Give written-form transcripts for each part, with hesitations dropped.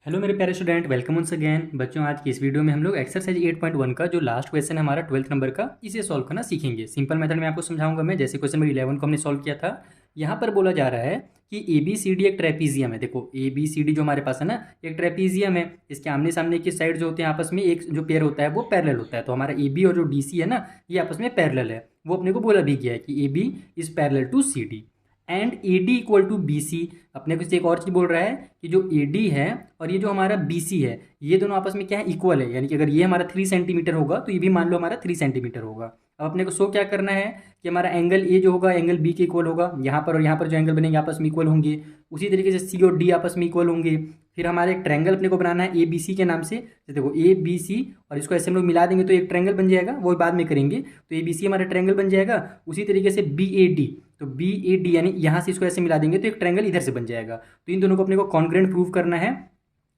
Hello मेरे प्यारे student, welcome once again. बच्चों, आज की इस वीडियो में हम लोग एक्सरसाइज 8.1 का जो लास्ट क्वेश्चन है हमारा 12th नंबर का, इसे सॉल्व करना सीखेंगे। सिंपल मेथड में आपको समझाऊंगा मैं। जैसे क्वेश्चन नंबर 11 को हमने सॉल्व किया था, यहाँ पर बोला जा रहा है कि ए बी सी डी एक ट्रेपीजियम है। देखो ए बी सी डी जो हमारे पास है ना, एक ट्रेपीजियम है। इसके आमने सामने की साइड जो होते हैं आपस में एक जो पेयर होता है वो पैरेलल होता है। तो हमारा ए बी और जो डी सी है ना, ये आपस में पैरेलल है। वो अपने को बोला भी गया है कि A B is parallel to C D and A D equal to B C. अपने को एक और चीज़ बोल रहा है कि जो ए डी है और ये जो हमारा बी सी है, ये दोनों आपस में क्या है, इक्वल है। यानी कि अगर ये हमारा 3 सेंटीमीटर होगा तो ये भी मान लो हमारा 3 सेंटीमीटर होगा। अब अपने को शो क्या करना है कि हमारा एंगल ए जो होगा एंगल बी के इक्वल होगा। यहाँ पर और यहाँ पर जो एंगल बनेंगे आपस में इक्वल होंगे। उसी तरीके से सी और डी आपस में इक्वल होंगे। फिर हमारे एक ट्रायंगल अपने को बनाना है ए बी सी के नाम से। तो देखो ए बी सी और इसको ऐसे हम लोग मिला देंगे तो एक ट्रायंगल बन जाएगा, वो बाद में करेंगे। तो ए बी सी हमारा ट्रायंगल बन जाएगा। उसी तरीके से बी ए डी, तो बी ए डी यानी यहाँ से इसको ऐसे मिला देंगे तो एक ट्रायंगल इधर से बन जाएगा। तो इन दोनों को अपने को कॉन्ग्रुएंट प्रूव करना है।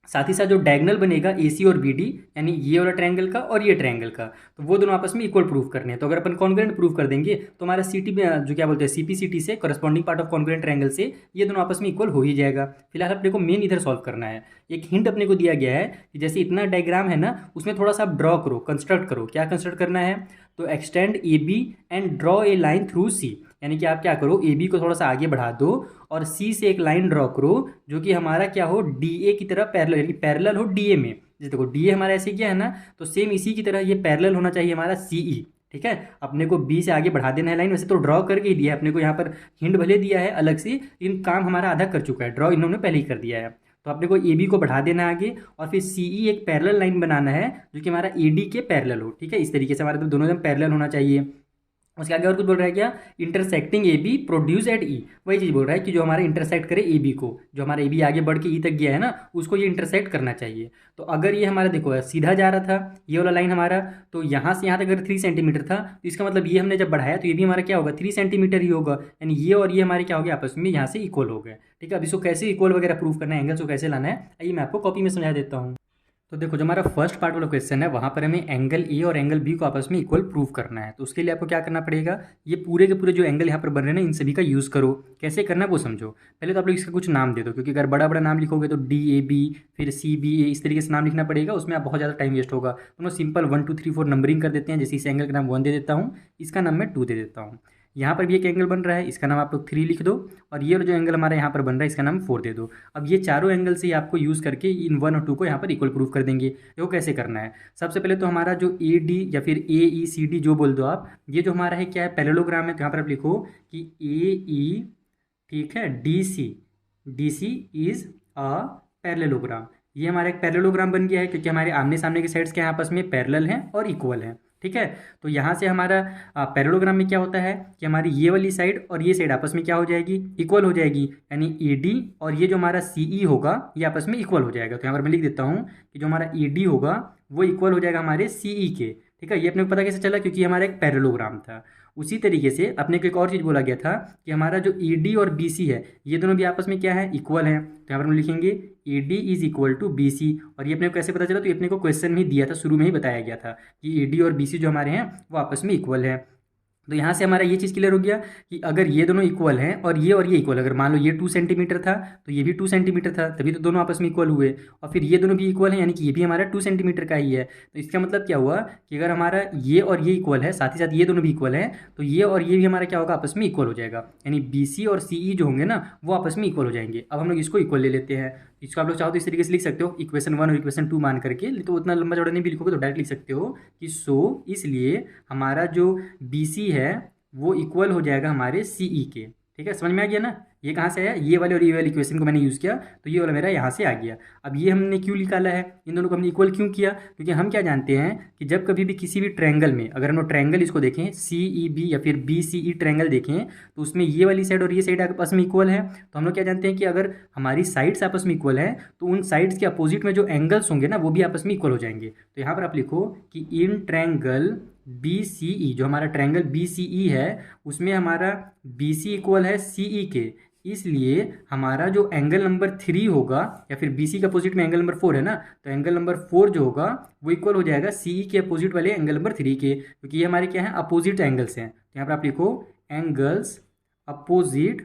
साथ ही साथ जो डायगोनल बनेगा ए सी और बी डी, यानी ये वाला ट्रायंगल का और ये ट्रायंगल का, तो वो दोनों आपस में इक्वल प्रूव करने हैं। तो अगर अपन कॉन्ग्रुएंट प्रूव कर देंगे तो हमारा सी टी जो क्या बोलते हैं सी पी सी टी से corresponding part of congruent triangle से ये दोनों आपस में इक्वल हो ही जाएगा। फिलहाल अपने को मेन इधर सॉल्व करना है। एक हिंट अपने को दिया गया है कि जैसे इतना डायग्राम है ना, उसमें थोड़ा सा आप ड्रॉ करो, कंस्ट्रक्ट करो। क्या कंस्ट्रक्ट करना है? तो extend A B and draw a line through C. यानी कि आप क्या करो, ए बी को थोड़ा सा आगे बढ़ा दो और सी से एक लाइन ड्रॉ करो जो कि हमारा क्या हो, डी ए की तरह पैरेलल, यानी पैरेलल हो डी ए में। जैसे देखो डी ए हमारा ऐसे किया है ना, तो सेम इसी की तरह ये पैरेलल होना चाहिए हमारा सी ई। ठीक है, अपने को बी से आगे बढ़ा देना है लाइन। वैसे तो ड्रॉ करके ही दिया है अपने को, यहाँ पर हिंट भले दिया है अलग से, लेकिन काम हमारा आधा कर चुका है। ड्रॉ इन्होंने पहले ही कर दिया है। तो अपने को ए बी को बढ़ा देना है आगे और फिर सी ई एक पैरेलल लाइन बनाना है जो कि हमारा ए डी के पैरेलल हो। ठीक है, इस तरीके से हमारे दोनों एकदम पैरेलल होना चाहिए। उसके आगे और कुछ बोल रहा है क्या? Intersecting A B produce at E. वही चीज़ बोल रहा है कि जो हमारा इंटरसेक्ट करे ए बी को, जो हमारा ए बी आगे बढ़ के ई तक गया है ना, उसको ये इंटरसेक्ट करना चाहिए। तो अगर ये हमारा देखो सीधा जा रहा था ये वाला लाइन हमारा, तो यहाँ से यहाँ तक अगर 3 सेंटीमीटर था तो इसका मतलब ये हमने जब बढ़ाया तो ये भी हमारा क्या होगा, 3 सेंटीमीटर ही होगा। यानी ये और ये हमारे क्या हो गया, आपस में यहाँ से इक्वल हो गए। ठीक है, अब इसको कैसे इक्वल वगैरह प्रूव करना है, एंगल्स को कैसे लाना है, आइए मैं आपको कॉपी में समझा देता हूँ। तो देखो, जो हमारा फर्स्ट पार्ट वाला क्वेश्चन है वहाँ पर हमें एंगल ए और एंगल बी को आपस में इक्वल प्रूव करना है। तो उसके लिए आपको क्या करना पड़ेगा, ये पूरे के पूरे जो एंगल यहाँ पर बन रहे हैं ना, इन सभी का यूज़ करो। कैसे करना है वो समझो। पहले तो आप लोग इसका कुछ नाम दे दो, क्योंकि अगर बड़ा बड़ा नाम लिखोगे तो डी ए बी फिर सी बी ए इस तरीके से नाम लिखना पड़ेगा, उसमें आप बहुत ज़्यादा टाइम वेस्ट होगा। तो हम सिंपल 1 2 3 4 नंबरिंग कर देते हैं। जैसे इस एंगल का नाम 1 दे देता हूँ, इसका नाम मैं 2 दे देता हूँ। यहाँ पर भी एक एंगल बन रहा है, इसका नाम आप लोग 3 लिख दो। और ये जो एंगल हमारा यहाँ पर बन रहा है इसका नाम 4 दे दो। अब ये चारों एंगल से आपको यूज़ करके इन 1 और 2 को यहाँ पर इक्वल प्रूफ कर देंगे। देखो कैसे करना है। सबसे पहले तो हमारा जो ए डी या फिर ए ई सी डी जो बोल दो आप, ये जो हमारा है क्या है, पैरेललोग्राम है। तो यहाँ पर आप लिखो कि ए ई, ठीक है, D C is a parallelogram. ये हमारा एक पैरेललोग्राम बन गया है, क्योंकि हमारे आमने सामने के साइड्स के आपस में पैरेलल हैं और इक्वल हैं। ठीक है, तो यहाँ से हमारा पैरेललोग्राम में क्या होता है कि हमारी ये वाली साइड और ये साइड आपस में क्या हो जाएगी, इक्वल हो जाएगी। यानी ए डी और ये जो हमारा सी ई होगा ये आपस में इक्वल हो जाएगा। तो यहाँ पर मैं लिख देता हूँ कि जो हमारा ए डी होगा वो इक्वल हो जाएगा हमारे सी ई के। ठीक है, ये अपने को पता कैसे चला, क्योंकि हमारा एक पैरेललोग्राम था। उसी तरीके से अपने को एक और चीज़ बोला गया था कि हमारा जो ए डी और बी सी है ये दोनों भी आपस में क्या है, इक्वल है। तो यहाँ पर हम लिखेंगे A D is equal to B C. और ये अपने को कैसे पता चला, तो ये अपने को क्वेश्चन में ही दिया था, शुरू में ही बताया गया था कि ए डी और बी सी जो हमारे हैं वो आपस में इक्वल है। तो यहाँ से हमारा ये चीज़ क्लियर हो गया कि अगर ये दोनों इक्वल हैं और ये इक्वल, अगर मान लो ये 2 सेंटीमीटर था तो ये भी 2 सेंटीमीटर था, तभी तो दोनों आपस में इक्वल हुए। और फिर ये दोनों भी इक्वल हैं, यानी कि ये भी हमारा 2 सेंटीमीटर का ही है। तो इसका मतलब क्या हुआ कि अगर हमारा ये और ये इक्वल है, साथ ही साथ ये दोनों भी इक्वल हैं, तो ये और ये भी हमारा क्या होगा, आपस में इक्वल हो जाएगा। यानी बी सी और सी ई जो होंगे ना वो आपस में इक्वल हो जाएंगे। अब हम लोग इसको इक्वल ले लेते हैं। इसको आप लोग चाहो तो इस तरीके से लिख सकते हो, इक्वेशन 1 और इक्वेशन 2 मान करके। तो उतना लंबा चौड़ा नहीं भी लिखोगे तो डायरेक्ट लिख सकते हो कि सो इसलिए हमारा जो बी सी है वो इक्वल हो जाएगा हमारे सी ई के। ठीक है, समझ में आ गया ना। ये कहाँ से आया, ये वाले और ये वाले इक्वेशन को मैंने यूज़ किया तो ये वाला मेरा यहाँ से आ गया। अब ये हमने क्यों निकाला है, इन दोनों को हमने इक्वल क्यों किया, क्योंकि हम क्या जानते हैं कि जब कभी भी किसी भी ट्रायंगल में, अगर हम लोग ट्रायंगल इसको देखें सी ई बी या फिर बी सी ई ट्रायंगल देखें, तो उसमें ये वाली साइड और ये साइड आपस में इक्वल है। तो हम लोग क्या जानते हैं कि अगर हमारी साइड्स आपस में इक्वल है तो उन साइड्स के अपोजिट में जो एंगल्स होंगे ना वो भी आपस में इक्वल हो जाएंगे। तो यहाँ पर आप लिखो कि इन ट्रायंगल बी सी ई, जो हमारा ट्रायंगल बी सी ई है उसमें हमारा बी सी इक्वल है सी ई के, इसलिए हमारा जो एंगल नंबर 3 होगा, या फिर बी सी के अपोजिट में एंगल नंबर 4 है ना, तो एंगल नंबर 4 जो होगा वो इक्वल हो जाएगा सी ई के अपोजिट वाले एंगल नंबर 3 के, क्योंकि ये हमारे क्या है, अपोजिट एंगल्स हैं। तो यहाँ पर आप लिखो angles opposite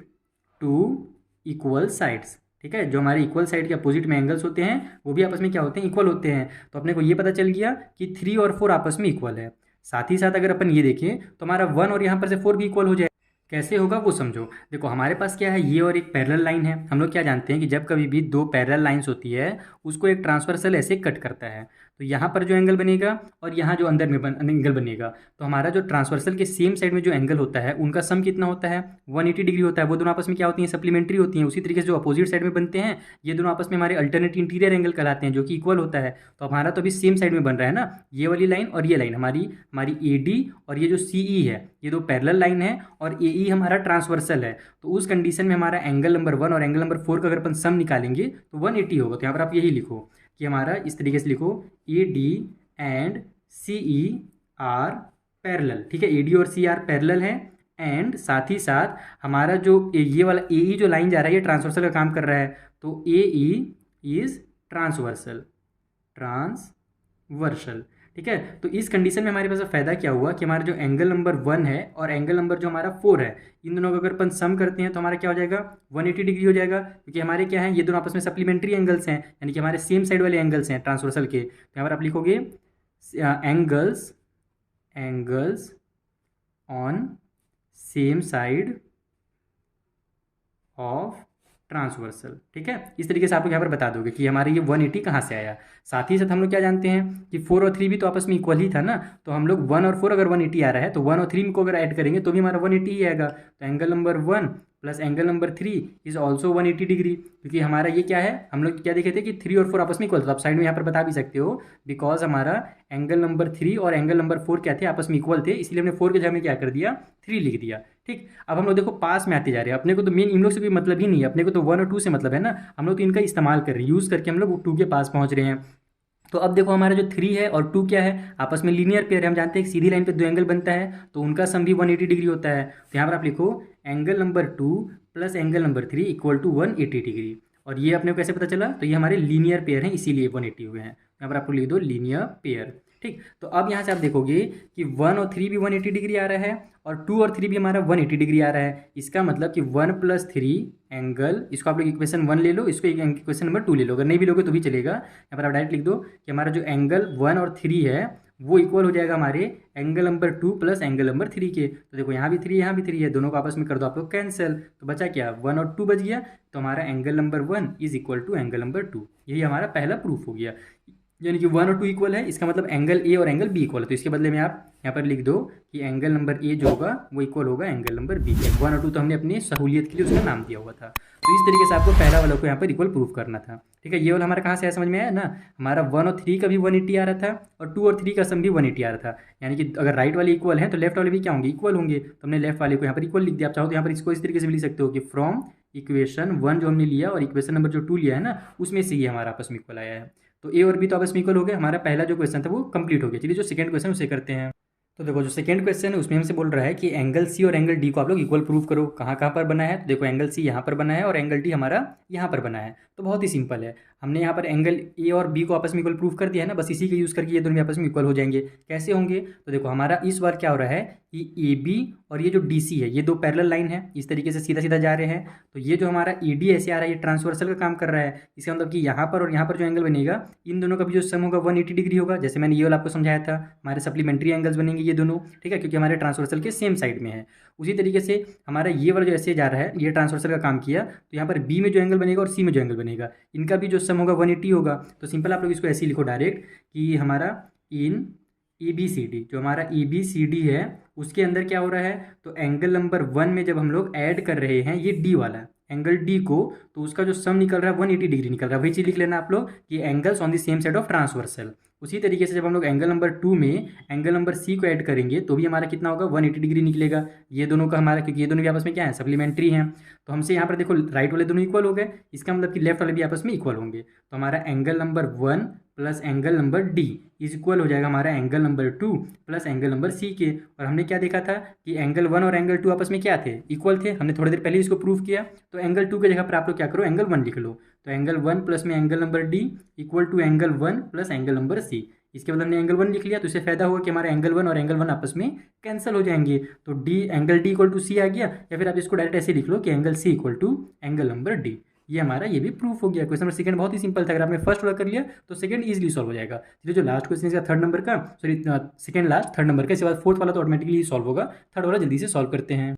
to equal sides. ठीक है, जो हमारे इक्वल साइड के अपोजिट में एंगल्स होते हैं वो भी आपस में क्या होते हैं, इक्वल होते हैं। तो अपने को ये पता चल गया कि 3 और 4 आपस में इक्वल है। साथ ही साथ अगर अपन ये देखें तो हमारा 1 और यहाँ पर से 4 भी इक्वल हो जाए। कैसे होगा वो समझो। देखो हमारे पास क्या है, ये और एक पैरेलल लाइन है। हम लोग क्या जानते हैं कि जब कभी भी दो पैरेलल लाइंस होती है उसको एक ट्रांसवर्सल ऐसे कट करता है, तो यहाँ पर जो एंगल बनेगा और यहाँ जो अंदर में एंगल बनेगा, तो हमारा जो ट्रांसवर्सल के सेम साइड में जो एंगल होता है उनका सम कितना होता है, 180 डिग्री होता है। वो दोनों आपस में क्या होती हैं, सप्लीमेंट्री होती हैं। उसी तरीके से जो अपोजिट साइड में बनते हैं ये दोनों आपस में हमारे अल्टरनेट इंटीरियर एंगल कहलाते हैं, जो कि इक्वल होता है। तो हमारा तो अभी सेम साइड में बन रहा है ना, ये वाली लाइन और ये लाइन हमारी हमारी ए डी और ये जो सी ई है ये दो पैरेलल लाइन है और ए ई हमारा ट्रांसवर्सल है। तो उस कंडीशन में हमारा एंगल नंबर 1 और एंगल नंबर 4 का अगर अपन सम निकालेंगे तो 180 होगा। तो यहाँ पर आप यही लिखो कि हमारा इस तरीके से लिखो, A D and C E are parallel. ठीक है, ए डी और सी आर पैरेलल है एंड साथ ही साथ हमारा जो ये वाला ए ई जो लाइन जा रहा है ये ट्रांसवर्सल का काम कर रहा है। तो ए ई इज ट्रांसवर्सल, ट्रांसवर्सल। ठीक है, तो इस कंडीशन में हमारे पास फ़ायदा क्या हुआ कि हमारा जो एंगल नंबर 1 है और एंगल नंबर जो हमारा 4 है इन दोनों को अगर अपन सम करते हैं तो हमारा क्या हो जाएगा, 180 डिग्री हो जाएगा। क्योंकि हमारे क्या है, ये दोनों आपस में सप्लीमेंट्री एंगल्स हैं, यानी कि हमारे सेम साइड वाले एंगल्स हैं ट्रांसवर्सल के। तो यहाँ पर आप लिखोगे angles angles on same side of transversal. ठीक है, इस तरीके से आप लोग यहाँ पर बता दोगे कि हमारे ये 180 कहाँ से आया। साथ ही साथ हम लोग क्या जानते हैं कि 4 और 3 भी तो आपस में इक्वल ही था ना, तो हम लोग 1 और 4 अगर 180 आ रहा है तो 1 और 3 को अगर ऐड करेंगे तो भी हमारा 180 ही आएगा। तो angle number 1 plus angle number 3 is also 180 degree. क्योंकि हमारा ये क्या है, हम लोग क्या देखे थे कि 3 और 4 आपस में इक्वल, तो आप साइड में यहाँ पर बता भी सकते हो बिकॉज हमारा एंगल नंबर 3 और एंगल नंबर 4 क्या थे, आपस में इक्वल थे, इसलिए हमने 4 के जगह में क्या कर दिया, 3 लिख दिया। ठीक, अब हम लोग देखो पास में आते जा रहे हैं, अपने को तो मेन इन लोग से कोई मतलब ही नहीं है, अपने को तो 1 और 2 से मतलब है ना, हम लोग तो इनका इस्तेमाल कर रहे हैं, यूज़ करके हम लोग 2 के पास पहुंच रहे हैं। तो अब देखो हमारा जो 3 है और 2 क्या है, आपस में लीनियर पेयर है। हम जानते हैं कि सीधी लाइन पे दो एंगल बनता है तो उनका सम भी 180 डिग्री होता है। तो यहाँ पर आप लिखो angle number 2 plus angle number 3 equal to 180 degree. और ये अपने को कैसे पता चला, तो ये हमारे लीनियर पेयर हैं इसीलिए 180 हुए हैं। यहाँ पर आपको लिख दो लीनियर पेयर। ठीक, तो अब यहाँ से आप देखोगे कि 1 और 3 भी 180 डिग्री आ रहा है और 2 और 3 भी हमारा 180 डिग्री आ रहा है। इसका मतलब कि 1 + 3 एंगल, इसको आप लोग इक्वेशन 1 ले लो, इसको इक्वेशन नंबर 2 ले लो, अगर नहीं भी लोगे तो भी चलेगा। यहाँ पर आप डायरेक्ट लिख दो कि हमारा जो एंगल 1 और 3 है वो इक्वल हो जाएगा हमारे angle number 2 plus angle number 3 के। तो देखो यहाँ भी 3 यहाँ भी 3 है, दोनों को आपस में कर दो आप लोग कैंसिल, तो बचा क्या, 1 और 2 बच गया। तो हमारा angle number 1 is equal to angle number 2, यही हमारा पहला प्रूफ हो गया। यानी कि 1 और 2 इक्वल है, इसका मतलब एंगल ए और एंगल बी इक्वल है। तो इसके बदले में आप यहाँ पर लिख दो कि एंगल नंबर ए जो होगा वो इक्वल होगा एंगल नंबर बी के। 1 और 2 तो हमने अपनी सहूलियत के लिए उसका नाम दिया हुआ था। तो इस तरीके से आपको पहला वाला को यहाँ पर इक्वल प्रूफ करना था। ठीक है, ये वाला हमारा कहाँ से आया समझ में आया ना, हमारा 1 और 3 का भी 180 आ रहा था और 2 और 3 का सम भी 180 आ रहा था। यानी कि अगर राइट वाले इक्वल हैं तो लेफ्ट वाले भी क्या होंगे, इक्वल होंगे। तो हमने लेफ्ट वाले को यहाँ पर इक्वल लिख दिया। आप चाहो तो यहाँ पर इसको इस तरीके से भी लिख सकते हो कि फ्रॉम इक्वेशन 1 जो हमने लिया और इक्वेशन नंबर जो 2 लिया है ना, उसमें से ये हमारा आपस में इक्वल आया है। तो ए और बी तो आपस में इक्वल हो गया। हमारा पहला जो क्वेश्चन था वो कंप्लीट हो गया। चलिए जो सेकंड क्वेश्चन उसे करते हैं। तो देखो जो सेकंड क्वेश्चन है उसमें हमसे बोल रहा है कि एंगल सी और एंगल डी को आप लोग इक्वल प्रूव करो। कहाँ कहाँ पर बना है, तो देखो एंगल सी यहाँ पर बना है और एंगल डी हमारा यहाँ पर बना है। तो बहुत ही सिंपल है, हमने यहाँ पर एंगल ए और बी को आपस में इक्वल प्रूव कर दिया है ना, बस इसी का यूज़ करके ये दोनों आपस में इक्वल हो जाएंगे। कैसे होंगे, तो देखो हमारा इस बार क्या हो रहा है कि ए बी और ये जो डी सी है ये दो पैरेलल लाइन है, इस तरीके से सीधा सीधा जा रहे हैं। तो ये जो हमारा ए डी ऐसे आ रहा है ये ट्रांसवर्सल का काम कर रहा है। इसका मतलब कि यहाँ पर और यहाँ पर जो एंगल बनेगा इन दोनों का भी जो सम होगा 180 डिग्री होगा। जैसे मैंने ये वाला आपको समझाया था, हमारे सप्लीमेंट्री एंगल्स बनेंगे ये दोनों। ठीक है, क्योंकि हमारे ट्रांसवर्सल के सेम साइड में है। उसी तरीके से हमारा ये वाला जो ऐसे जा रहा है ये ट्रांसवर्सल का काम किया, तो यहाँ पर बी में जो एंगल बनेगा और सी में जो एंगल बनेगा इनका भी जो सम होगा 180 होगा। तो सिंपल आप लोग इसको ऐसे ही लिखो डायरेक्ट कि हमारा इन ए बी सी डी, जो हमारा ए बी सी डी है उसके अंदर क्या हो रहा है, तो एंगल नंबर 1 में जब हम लोग ऐड कर रहे हैं ये डी वाला एंगल डी को, तो उसका जो सम निकल रहा है 180 डिग्री निकल रहा है। वही चीज़ लिख लेना आप लोग कि angles on the same side of transversal. उसी तरीके से जब हम लोग एंगल नंबर 2 में एंगल नंबर सी को ऐड करेंगे तो भी हमारा कितना होगा, 180 डिग्री निकलेगा। ये दोनों का हमारा, क्योंकि ये दोनों भी आपस में क्या है, सप्लीमेंट्री हैं। तो हमसे यहाँ पर देखो राइट वाले दोनों इक्वल हो गए, इसका मतलब कि लेफ्ट वाले भी आपस में इक्वल होंगे। तो हमारा angle number 1 plus angle number D is equal हो जाएगा हमारा angle number 2 plus angle number C के। और हमने क्या देखा था कि एंगल 1 और एंगल 2 आपस में क्या थे, इक्वल थे। हमने थोड़ी देर पहले इसको प्रूव किया। तो एंगल 2 की जगह पर आप लोग क्या करो, एंगल 1 लिख लो। तो एंगल 1 प्लस में angle number D equal to angle 1 plus angle number C. इसके बाद हमने एंगल 1 लिख लिया, तो इससे फायदा होगा कि हमारा एंगल 1 और एंगल 1 आपस में कैंसिल हो जाएंगे। तो D angle D equal to C आ गया, या फिर आप इसको डायरेक्ट ऐसे लिख लो कि angle C equal to angle number D. ये हमारा ये भी प्रूफ हो गया। क्वेश्चन नंबर सेकंड बहुत ही सिंपल था, अगर आपने फर्स्ट वाला कर लिया तो सेकंड इजीली सॉल्व हो जाएगा। चलिए जो लास्ट क्वेश्चन इसका थर्ड नंबर का, sorry second last third number का, इसके बाद फोर्थ वाला तो ऑटोमेटिकली सॉल्व होगा, थर्ड वाला जल्दी से सॉल्व करते हैं।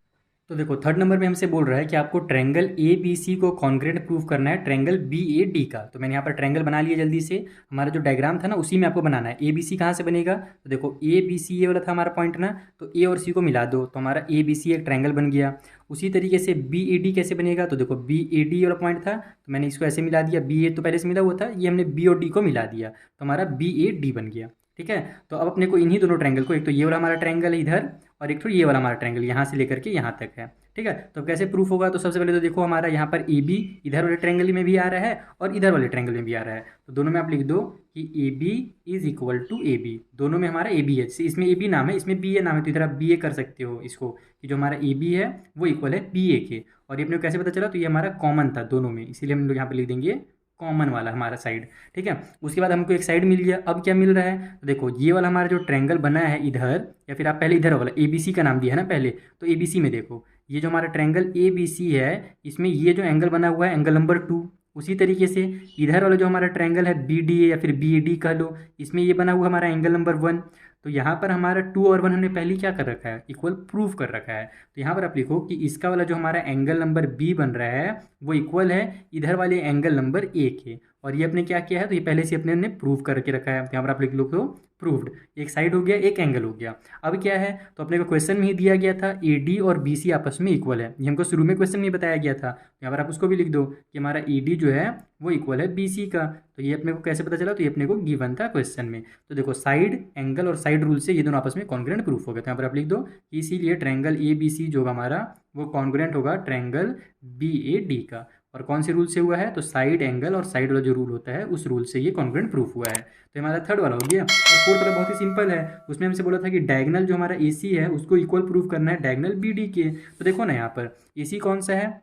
तो देखो थर्ड नंबर में हमसे बोल रहा है कि आपको ट्रायंगल ए बी सी को कॉन्ग्रुएंट प्रूव करना है ट्रायंगल बी ए डी का। तो मैंने यहाँ पर ट्रायंगल बना लिया जल्दी से, हमारा जो डायग्राम था ना उसी में आपको बनाना है। ए बी सी कहाँ से बनेगा, तो देखो ए बी सी ये वाला था हमारा पॉइंट ना, तो ए और सी को मिला दो तो हमारा ए बी सी एक ट्रायंगल बन गया। उसी तरीके से बी ए डी कैसे बनेगा, तो देखो बी ए डी वाला पॉइंट था तो मैंने इसको ऐसे मिला दिया, बी ए तो पहले से मिला हुआ था, ये हमने बी और डी को मिला दिया तो हमारा बी ए डी बन गया। ठीक है, तो अब अपने को इन्हीं दोनों ट्रायंगल को, एक तो ये वाला हमारा ट्रायंगल है इधर और एक तो ये वाला हमारा ट्रायंगल यहाँ से लेकर के यहाँ तक है। ठीक है, तो कैसे प्रूफ होगा, तो सबसे पहले तो देखो हमारा यहाँ पर ए बी इधर वाले ट्रायंगल में भी आ रहा है और इधर वाले ट्रायंगल में भी आ रहा है, तो दोनों में आप लिख दो कि A B is equal to A B. दोनों में हमारा ए बी है, इसमें ए बी नाम है, इसमें बी ए नाम है, तो इधर आप बी ए कर सकते हो इसको कि जो हमारा ए बी है वो इक्वल है बी ए के। और ये अपने को कैसे पता चला, तो ये हमारा कॉमन था दोनों में, इसीलिए हम लोग यहाँ पर लिख देंगे कॉमन वाला हमारा साइड। ठीक है, उसके बाद हमको एक साइड मिल गया। अब क्या मिल रहा है, तो देखो ये वाला हमारा जो ट्रायंगल बना है इधर, या फिर आप पहले इधर वाला ए बी सी का नाम दिया है ना पहले, तो ए बी सी में देखो ये जो हमारा ट्रायंगल ए बी सी है इसमें ये जो एंगल बना हुआ है एंगल नंबर 2। उसी तरीके से इधर वाला जो हमारा ट्रायंगल है बी डी ए या फिर बी ए डी कह लो, इसमें ये बना हुआ हमारा एंगल नंबर 1। तो यहाँ पर हमारा 2 और 1 हमने पहले क्या कर रखा है, इक्वल प्रूफ कर रखा है। तो यहाँ पर आप लिखो कि इसका वाला जो हमारा एंगल नंबर बी बन रहा है वो इक्वल है इधर वाले एंगल नंबर ए के, और ये अपने क्या किया है, तो ये पहले से अपने ने प्रूव करके रखा है। यहाँ पर आप लिख लो तो प्रूव्ड, एक साइड हो गया एक एंगल हो गया। अब क्या है, तो अपने को क्वेश्चन में ही दिया गया था ए डी और बी सी आपस में इक्वल है, ये हमको शुरू में क्वेश्चन में बताया गया था। यहाँ पर आप उसको भी लिख दो कि हमारा ए डी जो है वो इक्वल है बी सी का। तो ये अपने को कैसे पता चला, तो ये अपने को गिवन था क्वेश्चन में। तो देखो साइड एंगल और साइड रूल से ये दोनों आपस में कॉन्ग्रुएंट प्रूफ हो गए। तो यहाँ पर आप लिख दो कि इसीलिए ट्रायंगल ए बी सी जो हमारा वो कॉन्ग्रुएंट होगा ट्रायंगल बी ए डी का। और कौन से रूल से हुआ है, तो साइड एंगल और साइड वाला जो रूल होता है उस रूल से ये कॉन्ग्रुएंट प्रूफ हुआ है। तो हमारा थर्ड वाला हो गया। और फोर्थ वाला बहुत ही सिंपल है, उसमें हमसे बोला था कि डायगनल जो हमारा ए सी है उसको इक्वल प्रूफ करना है डायगनल बी डी के। तो देखो ना यहाँ पर ए सी कौन सा है,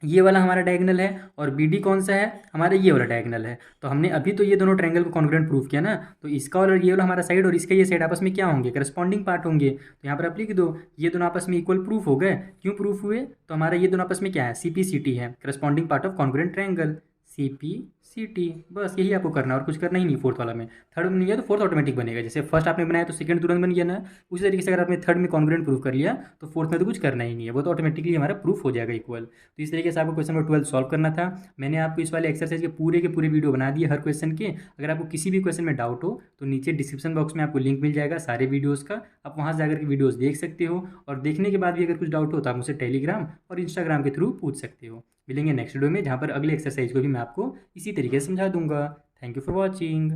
ये वाला हमारा डायगनल है, और बी डी कौन सा है, हमारा ये वाला डायगनल है। तो हमने अभी तो ये दोनों ट्रायंगल को कॉन्ग्रुएंट प्रूफ किया ना, तो इसका और ये वाला हमारा साइड और इसका ये साइड आपस में क्या होंगे, करस्पॉन्डिंग पार्ट होंगे। तो यहाँ पर आप लिख दो ये दोनों आपस में इक्वल प्रूफ हो गए। क्यों प्रूफ हुए, तो हमारा ये दोनों आपस में क्या है, सी पी सी टी है, corresponding part of congruent triangle C P C T. बस यही आपको करना है और कुछ करना ही नहीं फोर्थ वाला में। थर्ड में नहीं है तो फोर्थ ऑटोमेटिक बनेगा, जैसे फर्स्ट आपने बनाया तो सेकंड तुरंत बन गया ना, उसी तरीके से अगर आपने थर्ड में कॉन्ग्रुएंट प्रूफ कर लिया तो फोर्थ में तो कुछ करना ही नहीं है, वो तो ऑटोमेटिकली हमारा प्रूफ हो जाएगा इक्वल। तो इस तरीके से आपको क्वेश्चन नंबर 12 सॉल्व करना था। मैंने आपको इस वाले एक्सरसाइज के पूरे वीडियो बना दिए हर क्वेश्चन के। अगर आपको किसी भी क्वेश्चन में डाउट हो तो नीचे डिस्क्रिप्शन बॉक्स में आपको लिंक मिल जाएगा सारे वीडियोज़ का, आप वहाँ से जाकर के वीडियोज़ देख सकते हो। और देखने के बाद भी अगर कुछ डाउट हो तो आप मुझसे टेलीग्राम और इंस्टाग्राम के थ्रू पूछ सकते हो। मिलेंगे नेक्स्ट वीडियो में, जहाँ पर अगले एक्सरसाइज को भी मैं आपको इसी तरीके से समझा दूंगा। Thank you for watching.